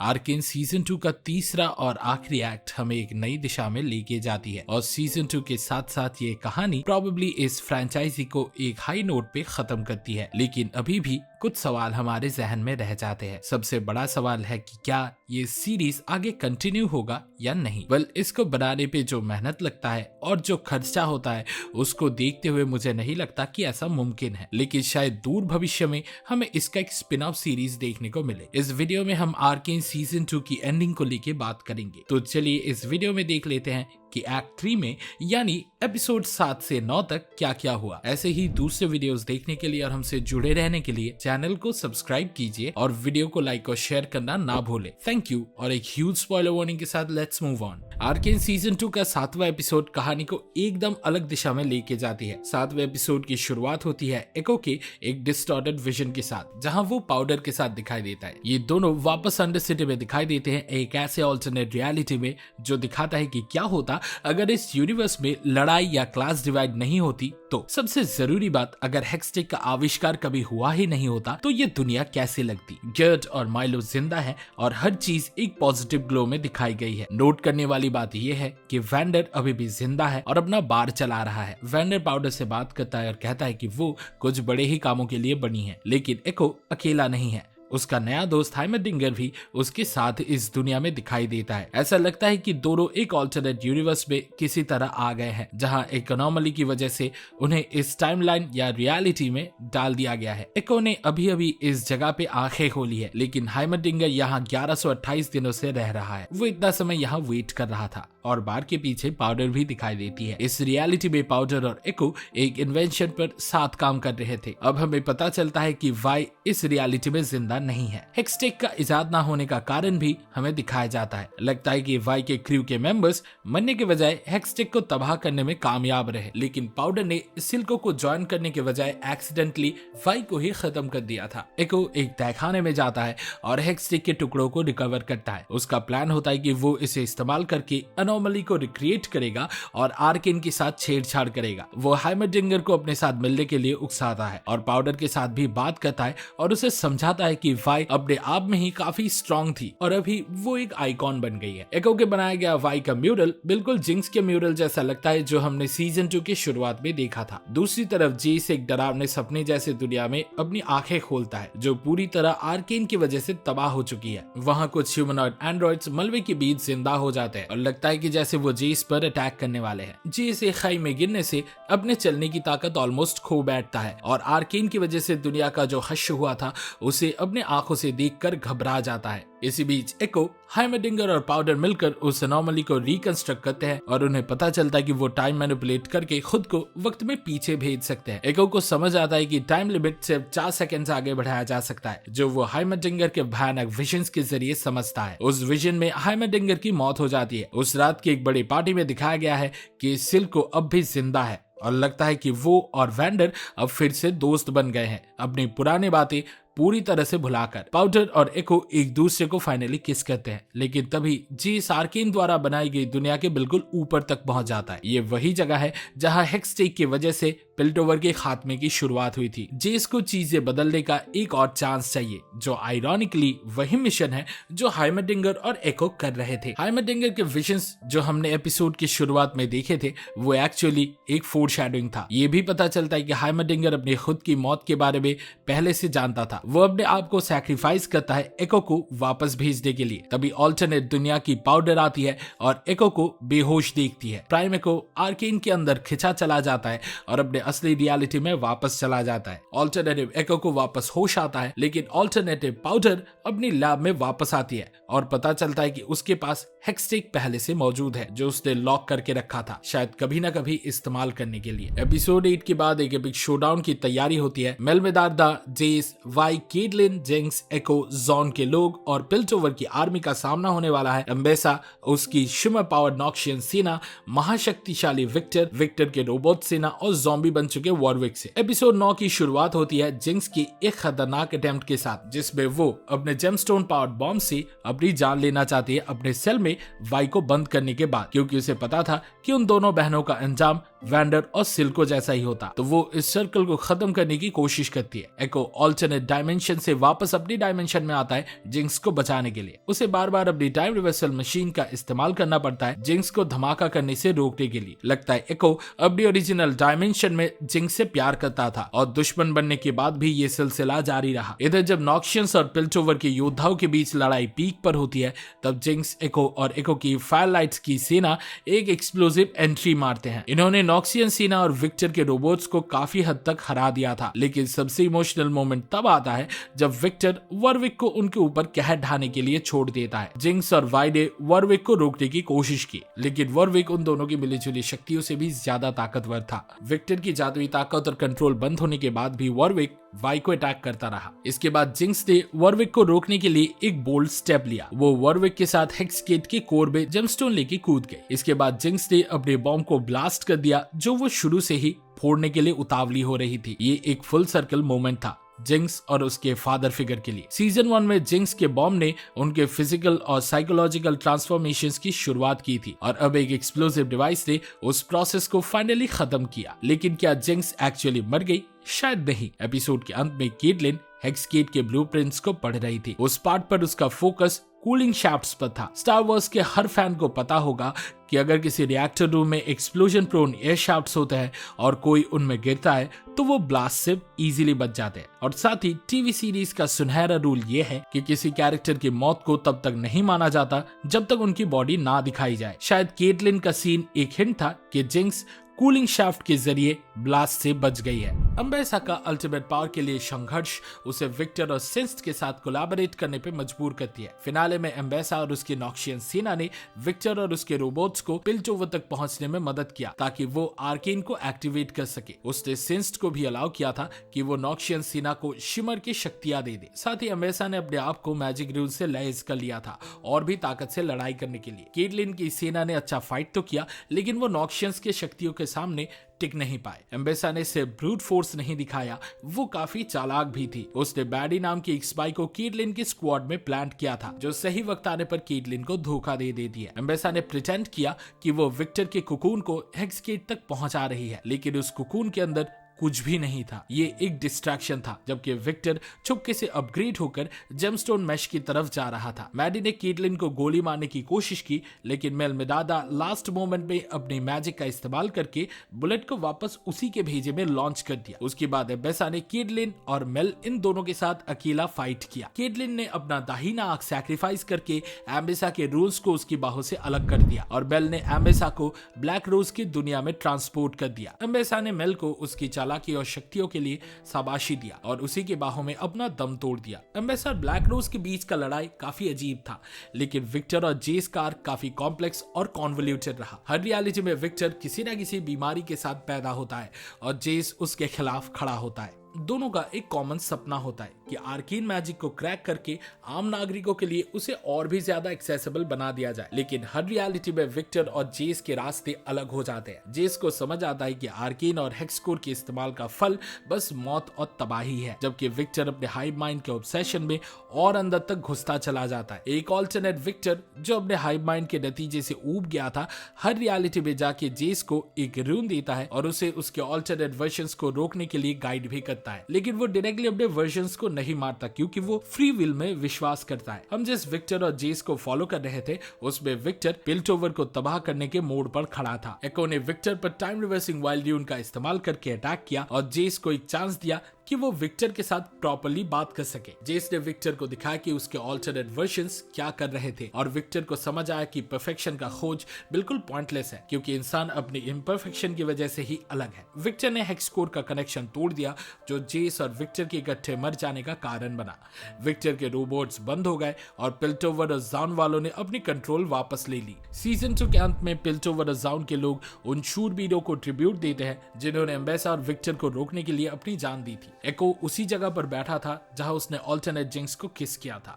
Arcane season 2 का तीसरा और आखिरी एक्ट हमें एक नई दिशा में लेके जाती है और सीजन 2 के साथ साथ ये कहानी प्रोबेबली इस फ्रेंचाइजी को एक हाई नोट पे खत्म करती है। लेकिन अभी भी कुछ सवाल हमारे जहन में रह जाते हैं। सबसे बड़ा सवाल है कि क्या ये सीरीज आगे कंटिन्यू होगा या नहीं। इसको बनाने पे जो मेहनत लगता है और जो खर्चा होता है उसको देखते हुए मुझे नहीं लगता कि ऐसा मुमकिन है। लेकिन शायद दूर भविष्य में हमें इसका एक स्पिन ऑफ सीरीज देखने को मिले। इस वीडियो में हम आर्केन सीजन 2 की एंडिंग को लेके बात करेंगे। तो चलिए इस वीडियो में देख लेते हैं कि एक्ट 3 में यानी एपिसोड 7 से 9 तक क्या क्या हुआ। ऐसे ही दूसरे वीडियोस देखने के लिए और हमसे जुड़े रहने के लिए चैनल को सब्सक्राइब कीजिए और वीडियो को लाइक और शेयर करना ना भूले। Thank you. और एक ह्यूज स्पॉइलर वार्निंग के साथ let's move on. Arcane season 2 का 7वां एपिसोड कहानी को एकदम अलग दिशा में लेके जाती है। 7वें एपिसोड की शुरुआत होती है एको के एक डिस्टॉर्टेड विजन के साथ, जहां वो पाउडर के साथ दिखाई देता है। ये दोनों वापस अंडर सिटी में दिखाई देते हैं, एक ऐसे ऑल्टरनेट रियलिटी में जो दिखाता है कि क्या होता अगर इस यूनिवर्स में लड़ाई या क्लास डिवाइड नहीं होती। तो सबसे जरूरी बात, अगर हेक्सटिक का आविष्कार कभी हुआ ही नहीं होता तो ये दुनिया कैसे लगती। गर्ट और माइलो जिंदा है और हर चीज एक पॉजिटिव ग्लो में दिखाई गई है। नोट करने वाली बात यह है कि वैंडर अभी भी जिंदा है और अपना बार चला रहा है। वैंडर पाउडर से बात करता है और कहता है कि वो कुछ बड़े ही कामों के लिए बनी है, लेकिन एको अकेला नहीं है। उसका नया दोस्त हाइमरडिंगर भी उसके साथ इस दुनिया में दिखाई देता है। ऐसा लगता है कि दोनों एक ऑल्टरनेट यूनिवर्स में किसी तरह आ गए हैं, जहां एक अनोमली की वजह से उन्हें इस टाइमलाइन या रियलिटी में डाल दिया गया है। एको ने अभी अभी इस जगह पे आंखें खोली है, लेकिन हाइमरडिंगर यहाँ 1128 दिनों से रह रहा है। वो इतना समय यहाँ वेट कर रहा था और बार के पीछे पाउडर भी दिखाई देती है। इस रियलिटी में पाउडर और एको एक इन्वेंशन पर साथ काम कर रहे थे। अब हमें पता चलता है कि वाई इस रियलिटी में जिंदा नहीं है। हेक्सटिक का इजाद ना होने का कारण भी हमें दिखाया जाता है। लगता है कि वाई के क्रू के मेंबर्स मरने के बजाय हेक्सटिक को तबाह करने में कामयाब रहे, लेकिन पाउडर ने सिल्को को ज्वाइन करने के बजाय एक्सीडेंटली वाई को ही खत्म कर दिया था। एको एक तहखाने में जाता है और हेक्सटिक के टुकड़ों को रिकवर करता है। उसका प्लान होता है कि वो इसे इस्तेमाल करके अनोमली को रिक्रिएट करेगा और आर्केन के साथ छेड़छाड़ करेगा। वो हाइमरडिंगर को अपने साथ मिलने के लिए उकसाता है और पाउडर के साथ भी बात करता है और उसे समझाता है कि वाई अपने आप में ही काफी स्ट्रॉन्ग थी और अभी वो एक आइकॉन बन गई है। एको के बनाया गया वाई का म्यूरल बिल्कुल जिंक्स के म्यूरल जैसा लगता है जो हमने सीजन 2 की शुरुआत में देखा था। दूसरी तरफ जेस एक डरावने सपने जैसे दुनिया में अपनी आंखें खोलता है जो पूरी तरह आर्केन की वजह से तबाह हो चुकी है। वहाँ कुछ ह्यूमनॉइड एंड्रॉइड्स मलबे के बीच जिंदा हो जाते हैं और लगता है कि जैसे वो जेस पर अटैक करने वाले हैं। जेस एक खाई में गिरने से अपने चलने की ताकत ऑलमोस्ट खो बैठता है और आर्केन की वजह से दुनिया का जो हश्र हुआ था उसे अपने आंखों से देखकर घबरा जाता है। इसी बीच एको, हाइमरडिंगर और पाउडर मिलकर उस अनोमली को रिकंस्ट्रक्ट करते हैं और उन्हें पता चलता है कि वो टाइम मैनिपुलेट करके खुद को वक्त में पीछे भेज सकते हैं। एको को समझ आता है कि टाइम लिमिट सिर्फ 4 सेकंड आगे बढ़ाया जा सकता है, जो वो हाइमरडिंगर के भयानक विजन्स के जरिए समझता है। उस विजन में हाइमरडिंगर की मौत हो जाती है। उस रात की एक बड़ी पार्टी में दिखाया गया है कि सिल्को अब भी जिंदा है और लगता है कि वो और वैंडर अब फिर से दोस्त बन गए हैं। अपनी पुरानी बातें पूरी तरह से भुलाकर पाउडर और एको एक दूसरे को फाइनली किस करते हैं, लेकिन तभी जेस आर्केन द्वारा बनाई गई दुनिया के बिल्कुल ऊपर तक पहुंच जाता है। ये वही जगह है जहां हेक्सटिक की वजह से पिल्टोवर के खात्मे की शुरुआत हुई थी। जेस को चीजें बदलने का एक और चांस चाहिए, जो आयरॉनिकली वही मिशन है जो हाइमरडिंगर और एको कर रहे थे। हाइमरडिंगर के विजन्स जो हमने एपिसोड की शुरुआत में देखे थे वो एक्चुअली एक फोरशैडोइंग था। ये भी पता चलता है कि हाइमरडिंगर अपनी खुद की मौत के बारे में पहले से जानता था। वो अपने आप को सैक्रिफाइस करता है एको को वापस भेजने के लिए। तभी ऑल्टरनेट दुनिया की पाउडर आती है और एको को बेहोश देखती है। प्राइम एको आर्केन के अंदर खिंचा चला जाता है और अपने असली रियलिटी में वापस चला जाता है। ऑल्टरनेटिव एको को वापस होश आता है, लेकिन ऑल्टरनेटिव पाउडर अपनी लैब में वापस आती है और पता चलता है कि उसके पास हेक्सटिक पहले से मौजूद है जो उसने लॉक करके रखा था, शायद कभी ना कभी इस्तेमाल करने के लिए। एपिसोड 8 के बाद एक एपिक शोडाउन की तैयारी होती है। मेलमेदारदा, जेस, वाई, केटलिन, जिंक्स, एको, जॉन के लोग और पिल्टोवर की आर्मी का सामना होने वाला है। एम्बेसा, उसकी शिमर पावर नॉक्शियन सेना, महाशक्तिशाली विक्टर, विक्टर के रोबोट सेना और ज़ॉम्बी बन चुके वॉरविक से। एपिसोड 9 की शुरुआत होती है जिंक्स की एक खतरनाक अटेम्प्ट के साथ, जिसमें वो अपने जेमस्टोन पावर्ड बॉम्ब से अपनी जान लेना चाहती है अपने सेल में वाई को बंद करने के बाद, क्योंकि उसे पता था कि उन दोनों बहनों का अंजाम वैंडर और सिल्को जैसा ही होता। तो वो इस सर्कल को खत्म करने की कोशिश करती है। एको ऑल्टरनेट डायमेंशन से वापस अपनी डायमेंशन में आता है जिंक्स को बचाने के लिए। उसे बार बार अपनी टाइम रिवर्सल मशीन का इस्तेमाल करना पड़ता है जिंक्स को धमाका करने से रोकने के लिए। लगता है एको अपनी ओरिजिनल डायमेंशन में जिंक्स से प्यार करता था और दुश्मन बनने के बाद भी ये सिलसिला जारी रहा। इधर जब नॉक्शियंस और पिल्टोवर के योद्धाओं के बीच लड़ाई पीक पर होती है तब जिंक्स, एको और एको की फायरलाइट्स की सेना एक एक्सप्लोसिव एंट्री मारते हैं। इन्होंने नॉक्सियन सेना और विक्टर के रोबोट्स को काफी हद तक हरा दिया था, लेकिन सबसे इमोशनल मोमेंट तब आता है जब विक्टर वॉरविक को उनके ऊपर कहर ढाने के लिए छोड़ देता है। जिंक्स और वाई ने वॉरविक को रोकने की कोशिश की, लेकिन वॉरविक उन दोनों की मिलीजुली शक्तियों से भी ज्यादा ताकतवर था। विक्टर की जादुई ताकत और कंट्रोल बंद होने के बाद भी वॉरविक वाई को अटैक करता रहा। इसके बाद जिंक्स ने वॉरविक को रोकने के लिए एक बोल्ड स्टेप लिया। वो वॉरविक के साथ हेक्सगेट के कोर में जेमस्टोन लेके कूद गए। इसके बाद जिंक्स ने अपने बॉम्ब को ब्लास्ट कर दिया जो वो शुरू से ही फोड़ने के लिए उतावली हो रही थी। ये एक फुल सर्कल मोमेंट था जिंक्स और उसके फादर फिगर के लिए। सीजन 1 में जिंक्स के बॉम्ब ने उनके फिजिकल और साइकोलॉजिकल ट्रांसफॉर्मेशंस की शुरुआत की थी और अब एक एक्सप्लोसिव डिवाइस ने उस प्रोसेस को फाइनली खत्म किया। लेकिन क्या जिंक्स एक्चुअली मर गई? शायद नहीं। एपिसोड के अंत में केटलिन हेक्सगेट के ब्लूप्रिंट्स को पढ़ रही थी। उस पार्ट पर उसका फोकस कूलिंग शाफ्ट्स पर था। स्टार वॉर्स के हर फैन को पता होगा कि अगर किसी रिएक्टर रूम में एक्सप्लोजन प्रोन एयर शाफ्ट्स होते हैं और कोई उनमें गिरता है तो वो ब्लास्ट से इजीली बच जाते हैं। और साथ ही टीवी सीरीज का सुनहरा रूल ये है कि किसी कैरेक्टर की मौत को तब तक नहीं माना जाता जब तक उनकी बॉडी ना दिखाई जाए। शायद केटलिन का सीन एक हिंट था कि जिंक्स कूलिंग शाफ्ट के जरिए ब्लास्ट से बच गई है। अम्बेसा का अल्टीमेट पावर के लिए संघर्ष उसे विक्टर और सिंस्ट के साथ कोलैबोरेट करने पे मजबूर करती है। फिनाले में अम्बेसा और उसकी नॉक्शियन सेना ने विक्टर और उसके रोबोट्स को पिल्टोवर तक पहुंचने में मदद किया ताकि वो आर्केन को एक्टिवेट कर सके। उसने सिंस्ट को भी अलाउ किया था कि वो नॉक्शियन सेना को शिमर की शक्तियां दे दे। साथ ही अम्बेसा ने अपने आप को मैजिक रूल से लैस कर लिया था और भी ताकत से लड़ाई करने के लिए। केटलिन की सेना ने अच्छा फाइट तो किया, लेकिन वो नॉक्शियंस की शक्तियों के सामने टिक नहीं पाए। एम्बेसा ने सिर्फ ब्रूट फोर्स नहीं दिखाया, वो काफी चालाक भी थी। उसने बैडी नाम की एक स्पाई को केटलिन के स्क्वाड में प्लांट किया था जो सही वक्त आने पर केटलिन को धोखा दे देती है। एम्बेसा ने प्रिटेंड किया कि वो विक्टर के कुकून को हेक्सगेट तक पहुंचा रही है, लेकिन उस कुकून के अंदर कुछ भी नहीं था। ये एक डिस्ट्रैक्शन था, जबकि विक्टर चुपके से अपग्रेड होकर जेमस्टोन मैश की तरफ जा रहा था। मैडी ने केटलिन को गोली मारने की कोशिश की, लेकिन मेलमिडादा लास्ट मोमेंट में अपनी मैजिक का इस्तेमाल करके बुलेट को वापस उसी के भेजे में लॉन्च कर दिया। उसके बाद एम्बेसा ने केटलिन और मेल इन दोनों के साथ अकेला फाइट किया। केटलिन ने अपना दाहिना आंख सैक्रिफाइस करके एम्बेसा के रूल्स को उसकी बाहों से अलग कर दिया और मेल ने एम्बेसा को ब्लैक रोज की दुनिया में ट्रांसपोर्ट कर दिया। एम्बेसा ने मेल को उसकी चालाकी और शक्तियों के लिए शाबाशी दिया और उसी के बाहों में अपना दम तोड़ दिया। एम्बेसा और ब्लैक रोज के बीच का लड़ाई काफी अजीब था, लेकिन विक्टर और जेस का आर्क काफी कॉम्प्लेक्स और कॉन्वोल्यूटेड रहा। हर रियलिटी में विक्टर किसी न किसी बीमारी के साथ पैदा होता है और जेस उसके खिलाफ खड़ा होता है। दोनों का एक कॉमन सपना होता है कि आर्केन मैजिक को क्रैक करके आम नागरिकों के लिए उसे और भी ज्यादा एक्सेसिबल बना दिया जाए। लेकिन हर रियलिटी में विक्टर और जेस के रास्ते अलग हो जाते हैं। जेस को समझ आता है कि आर्केन और हेक्सकोर के इस्तेमाल का फल बस मौत और तबाही है, जबकि विक्टर अपने हाइव माइंड के ऑब्सेशन में और अंदर तक घुसता चला जाता है। एक ऑल्टरनेट विक्टर जो अपने हाइव माइंड के नतीजे से ऊब गया था, हर रियलिटी में जाके जेस को एक रून देता है और उसे उसके ऑल्टरनेट वर्जन्स को रोकने के लिए गाइड भी करता है। लेकिन वो डायरेक्टली अपने वर्जन्स को नहीं मारता क्योंकि वो फ्री विल में विश्वास करता है। हम जिस विक्टर और जेस को फॉलो कर रहे थे उसमें विक्टर पिल्टोवर को तबाह करने के मोड़ पर खड़ा था। एको ने विक्टर पर टाइम रिवर्सिंग वाइल्ड ड्यून का इस्तेमाल करके अटैक किया और जेस को एक चांस दिया कि वो विक्टर के साथ प्रॉपर्ली बात कर सके। जेस ने विक्टर को दिखाया कि उसके ऑल्टरनेट वर्जन्स क्या कर रहे थे और विक्टर को समझ आया कि परफेक्शन का खोज बिल्कुल पॉइंटलेस है क्योंकि इंसान अपनी इम्परफेक्शन की वजह से ही अलग है। विक्टर ने हेक्सकोर का कनेक्शन तोड़ दिया जो जेस और विक्टर के इकट्ठे मर जाने का कारण बना। विक्टर के रोबोट्स बंद हो गए और पिल्टोवर और जाउन वालों ने अपनी कंट्रोल वापस ले ली। सीजन 2 के अंत में पिल्टोवर और जाउन के लोग उन शूरवीरों को ट्रिब्यूट देते हैं जिन्होंने एम्बेसा और विक्टर को रोकने के लिए अपनी जान दी थी। एको उसी जगह पर बैठा था जहां उसने ऑल्टरनेट जिंक्स को किस किया था।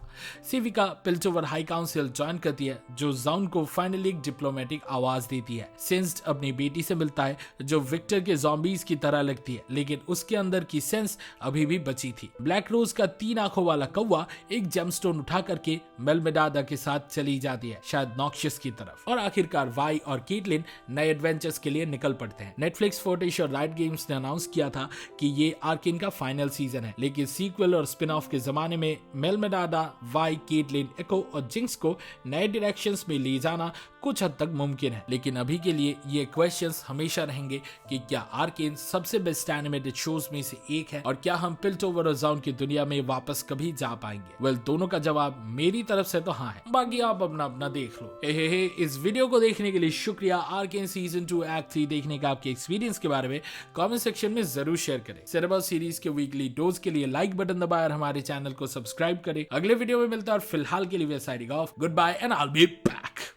सिविका पिल्टोवर हाई काउंसिल ज्वाइन करती है जो जाउन को फाइनली एक डिप्लोमेटिक आवाज देती है। सिंस्ट अपनी बेटी से मिलता है जो विक्टर के ज़ॉम्बीज की तरह लगती है, लेकिन उसके अंदर की सेंस अभी भी बची थी। ब्लैक रोज का 3 आंखों वाला कौवा एक जेमस्टोन उठा करके मेलमिडादा के साथ चली जाती है, शायद नॉक्शियस की तरफ। और आखिरकार वाई और केटलिन नए एडवेंचर्स के लिए निकल पड़ते हैं। नेटफ्लिक्स, फोर्टिश और राइट गेम्स ने अनाउंस किया था कि ये आर्केन का फाइनल सीजन है, लेकिन सीक्वल और स्पिन ऑफ के जमाने में मेलमेडाडा, वाई, केटलिन, एको और जिंक्स को नए डायरेक्शंस में ले जाना कुछ हद तक मुमकिन है। लेकिन अभी के लिए ये क्वेश्चंस हमेशा रहेंगे कि क्या आर्केन सबसे बेस्ट एनिमेटेड शोज में से एक है और क्या हम पिल्टोवर और जाउन की दुनिया में वापस कभी जा पाएंगे। वेल, दोनों का जवाब मेरी तरफ से तो हाँ है, बाकी आप अपना अपना देख लो। हे इस वीडियो को देखने के लिए शुक्रिया। आर्केन सीजन 2 एक्ट 3 देखने का आपके एक्सपीरियंस के बारे में कमेंट सेक्शन में जरूर शेयर करें। सेरेबल सीरीज के वीकली डोज के लिए लाइक बटन दबाएं और हमारे चैनल को सब्सक्राइब करें। अगले वीडियो में मिलता है और फिलहाल के लिए signing off, goodbye and I will be back.